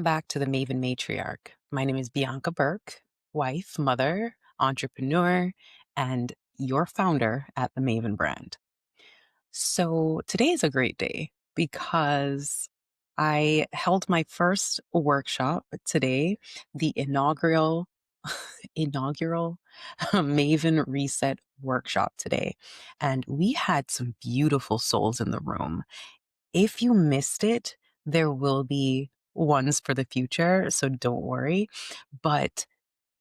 back to the Maven Matriarch. My name is Bianca Burke, wife, mother, entrepreneur, and your founder at the Maven Brand. So today is a great day because I held my first workshop today, the inaugural Maven Reset workshop today. And we had some beautiful souls in the room. If you missed it, there will be ones for the future, so don't worry. But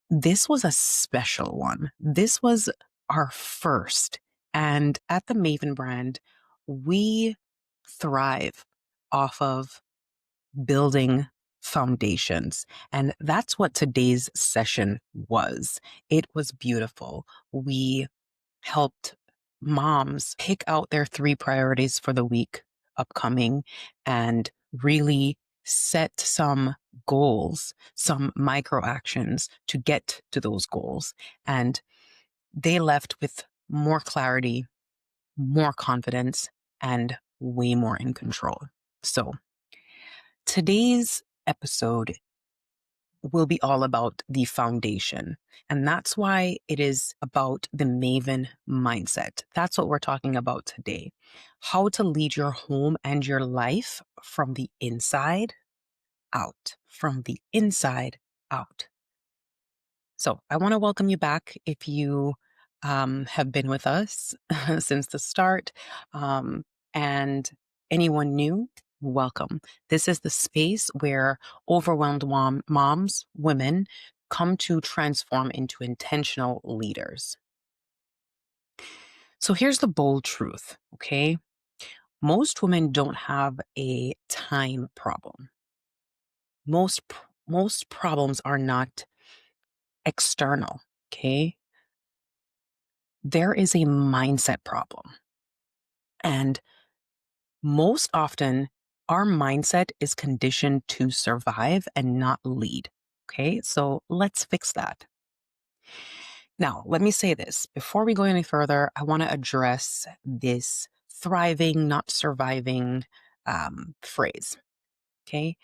this was a special one. This was our first. And at the Maven brand, we thrive off of building foundations. And that's what today's session was. It was beautiful. We helped moms pick out their 3 priorities for the week upcoming and really set some goals, some micro actions to get to those goals. And they left with more clarity, more confidence, and way more in control. So today's episode will be all about the foundation. And that's why it is about the Maven mindset. That's what we're talking about today. How to lead your home and your life from the inside out. From the inside out. So I want to welcome you back if you have been with us since the start. And anyone new, welcome. This is the space where overwhelmed moms, women, come to transform into intentional leaders. So here's the bold truth, okay? Most women don't have a time problem. Most problems are not external, okay? There is a mindset problem. And most often, our mindset is conditioned to survive and not lead. Okay, so let's fix that. Now, let me say this before we go any further, I want to address this thriving, not surviving phrase. Okay,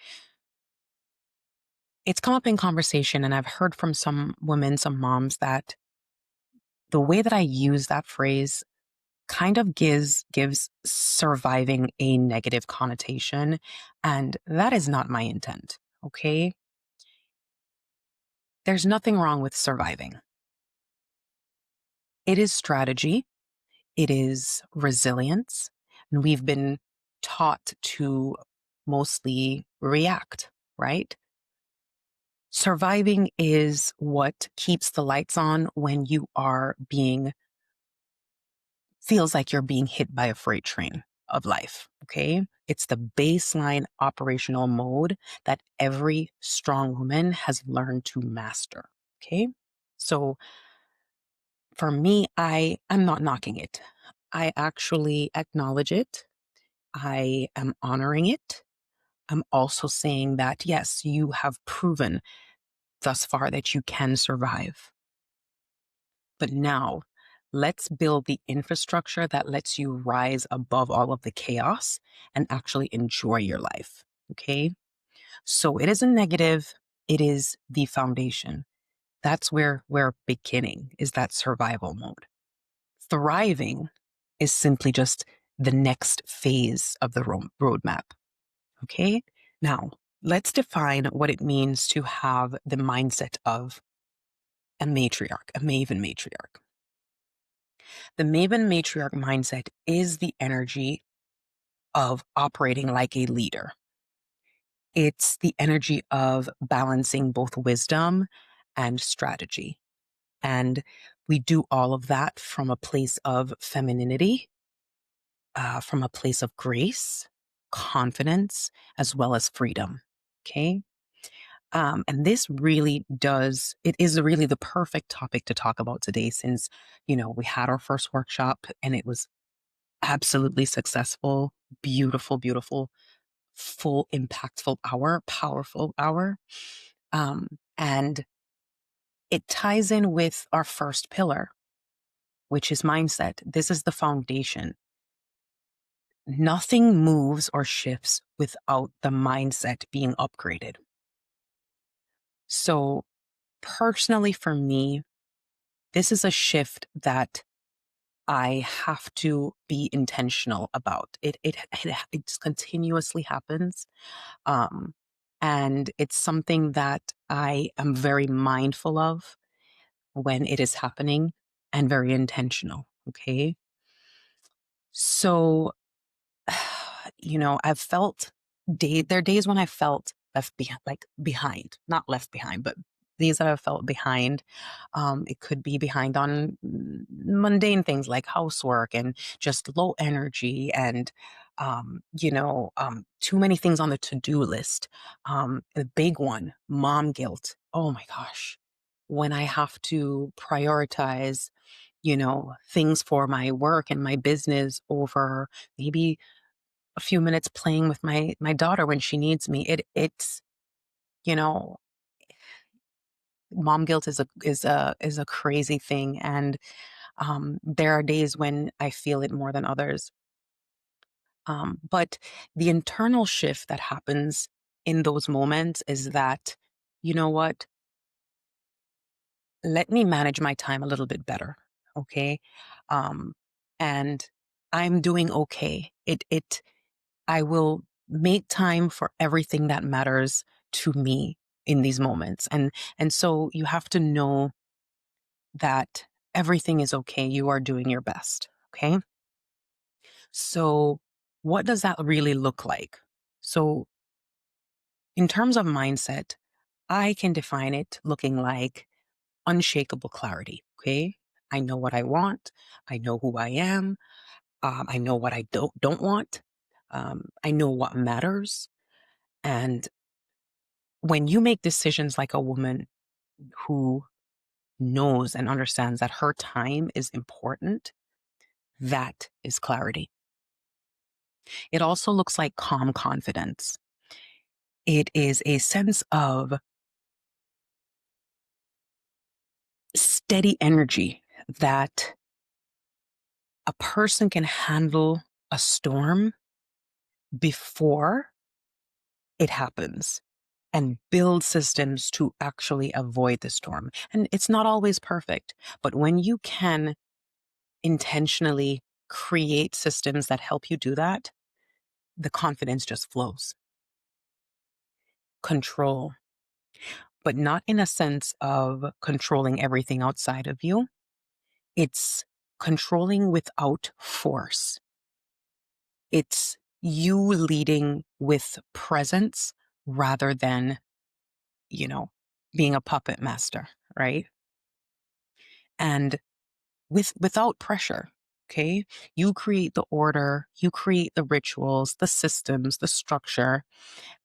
it's come up in conversation, and I've heard from some women, some moms, that the way that I use that phrase kind of gives surviving a negative connotation, and that is not my intent. Okay, there's nothing wrong with surviving. It is strategy, it is resilience, and we've been taught to mostly react, right? Surviving is what keeps the lights on when you are being feels like you're being hit by a freight train of life. Okay. It's the baseline operational mode that every strong woman has learned to master. Okay. So for me, I'm not knocking it. I actually acknowledge it. I am honoring it. I'm also saying that, yes, you have proven thus far that you can survive. But now let's build the infrastructure that lets you rise above all of the chaos and actually enjoy your life. Okay. So it isn't negative. It is the foundation. That's where we're beginning, is that survival mode. Thriving is simply just the next phase of the roadmap. Okay. Now let's define what it means to have the mindset of a matriarch, a Maven matriarch. The Maven matriarch mindset is the energy of operating like a leader. It's the energy of balancing both wisdom and strategy. And we do all of that from a place of femininity, from a place of grace, confidence, as well as freedom. Okay. And this really it is really the perfect topic to talk about today since, we had our first workshop and it was absolutely successful, beautiful, beautiful, full, impactful hour, powerful hour. And it ties in with our first pillar, which is mindset. This is the foundation. Nothing moves or shifts without the mindset being upgraded. So, personally, for me, this is a shift that I have to be intentional about. It just continuously happens. Um, and it's something that I am very mindful of when it is happening and very intentional. Okay. So, I've felt there are days when I felt behind, not left behind, but days that I've felt behind. It could be behind on mundane things like housework and just low energy and, too many things on the to-do list. The big one, mom guilt. Oh my gosh. When I have to prioritize, things for my work and my business over maybe a few minutes playing with my daughter when she needs me. It's you know, mom guilt is a crazy thing, and there are days when I feel it more than others. But the internal shift that happens in those moments is that, you know what? Let me manage my time a little bit better, okay? Um, and I'm doing okay. I will make time for everything that matters to me in these moments. And so you have to know that everything is okay. You are doing your best. Okay. So what does that really look like? So in terms of mindset, I can define it looking like unshakable clarity. Okay. I know what I want. I know who I am. I know what I don't want. I know what matters. And when you make decisions like a woman who knows and understands that her time is important, that is clarity. It also looks like calm confidence. It is a sense of steady energy that a person can handle a storm before it happens and build systems to actually avoid the storm. And it's not always perfect, but when you can intentionally create systems that help you do that, the confidence just flows. Control, but not in a sense of controlling everything outside of you. It's controlling without force. It's you leading with presence rather than, you know, being a puppet master, right? And without pressure. Okay. You create the order, you create the rituals, the systems, the structure.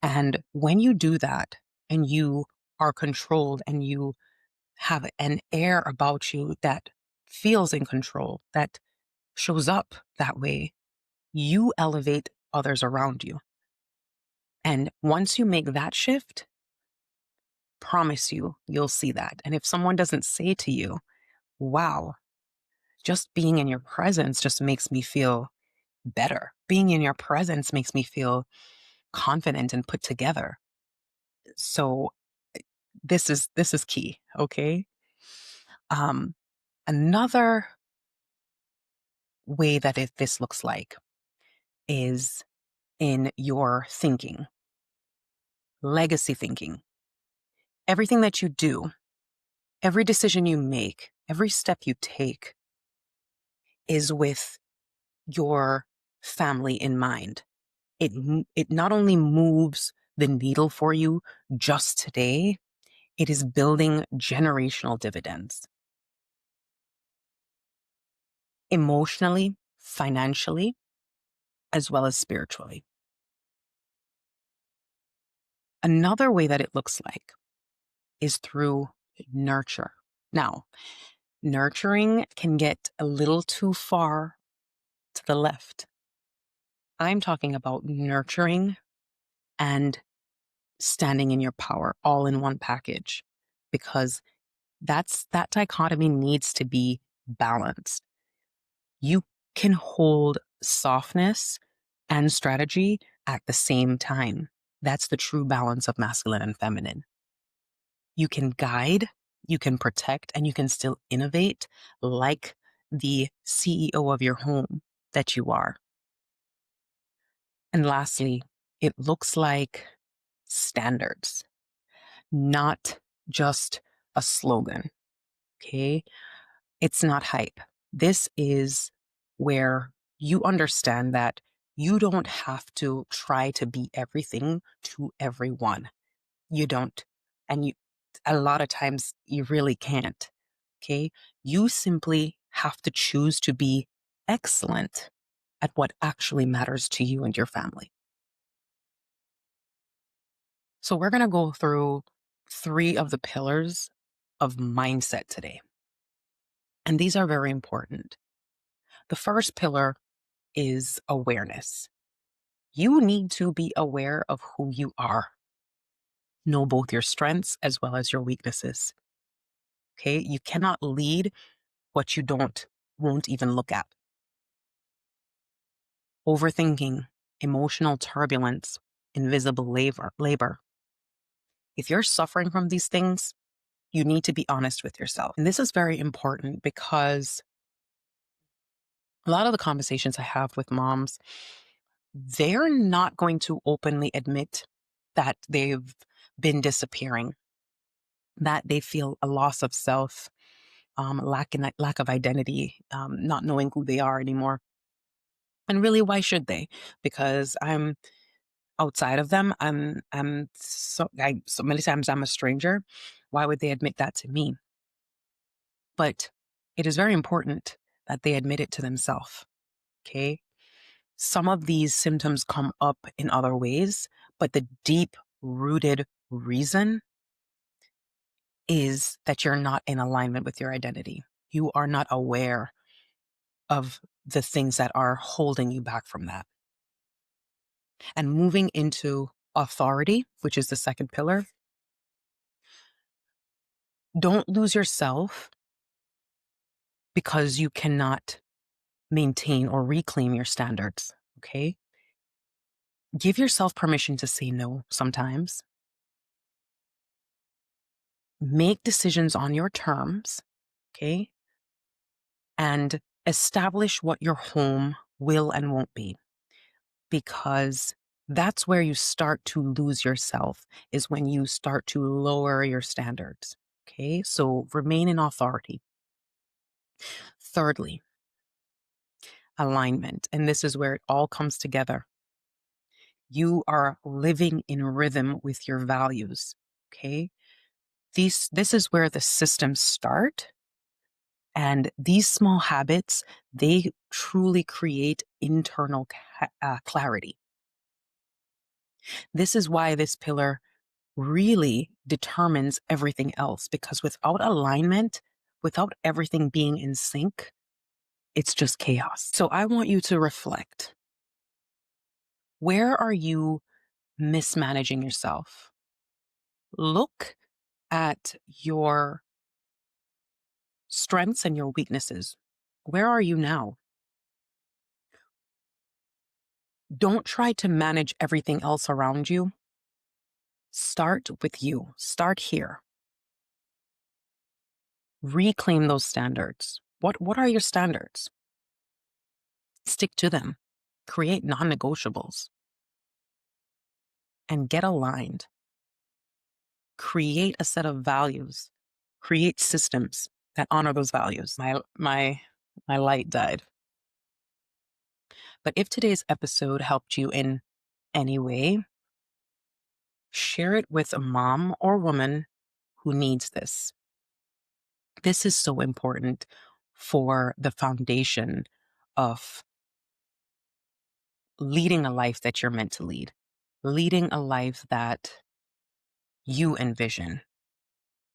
And when you do that and you are controlled and you have an air about you that feels in control, that shows up that way, you elevate others around you. And once you make that shift, promise you, you'll see that. And if someone doesn't say to you, wow, just being in your presence just makes me feel better. Being in your presence makes me feel confident and put together. So this is key, okay? Um, Another way that this looks like is in your thinking, legacy thinking. Everything that you do, every decision you make, every step you take is with your family in mind. It not only moves the needle for you just today, it is building generational dividends emotionally, financially, as well as spiritually. Another way that it looks like is through nurture. Now, nurturing can get a little too far to the left. I'm talking about nurturing and standing in your power all in one package because that dichotomy needs to be balanced. You can hold softness and strategy at the same time. That's the true balance of masculine and feminine. You can guide, you can protect, and you can still innovate like the CEO of your home that you are. And lastly, it looks like standards, not just a slogan. Okay. It's not hype. This is where you understand that you don't have to try to be everything to everyone. You don't. And a lot of times you really can't. Okay. You simply have to choose to be excellent at what actually matters to you and your family. So we're going to go through 3 of the pillars of mindset today. And these are very important. The first pillar is awareness. You need to be aware of who you are. Know both your strengths as well as your weaknesses. Okay. You cannot lead what you won't even look at. Overthinking, emotional turbulence, invisible labor. If you're suffering from these things, you need to be honest with yourself. And this is very important because a lot of the conversations I have with moms, they're not going to openly admit that they've been disappearing, that they feel a loss of self, lack of identity, not knowing who they are anymore. And really, why should they? Because I'm outside of them. So many times I'm a stranger. Why would they admit that to me? But it is very important that they admit it to themselves. Okay. Some of these symptoms come up in other ways, but the deep rooted reason is that you're not in alignment with your identity. You are not aware of the things that are holding you back from that. And moving into authority, which is the second pillar, don't lose yourself because you cannot maintain or reclaim your standards. Okay. Give yourself permission to say no sometimes. Make decisions on your terms. Okay. And establish what your home will and won't be, because that's where you start to lose yourself, is when you start to lower your standards. Okay. So remain in authority. Thirdly, alignment. And this is where it all comes together. You are living in rhythm with your values. Okay. This is where the systems start. And these small habits, they truly create internal clarity. This is why this pillar really determines everything else, because without alignment, without everything being in sync, it's just chaos. So I want you to reflect. Where are you mismanaging yourself? Look at your strengths and your weaknesses. Where are you now? Don't try to manage everything else around you. Start with you. Start here. Reclaim those standards. What are your standards? Stick to them. Create non-negotiables. And get aligned. Create a set of values. Create systems that honor those values. My light died. But if today's episode helped you in any way, share it with a mom or woman who needs this. This is so important for the foundation of leading a life that you're meant to lead, leading a life that you envision,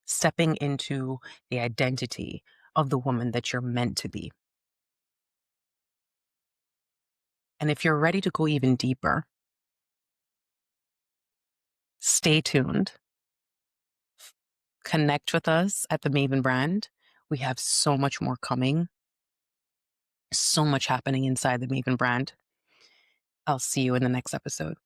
stepping into the identity of the woman that you're meant to be. And if you're ready to go even deeper, stay tuned. Connect with us at the Maven Brand. We have so much more coming, so much happening inside the Maven Brand. I'll see you in the next episode.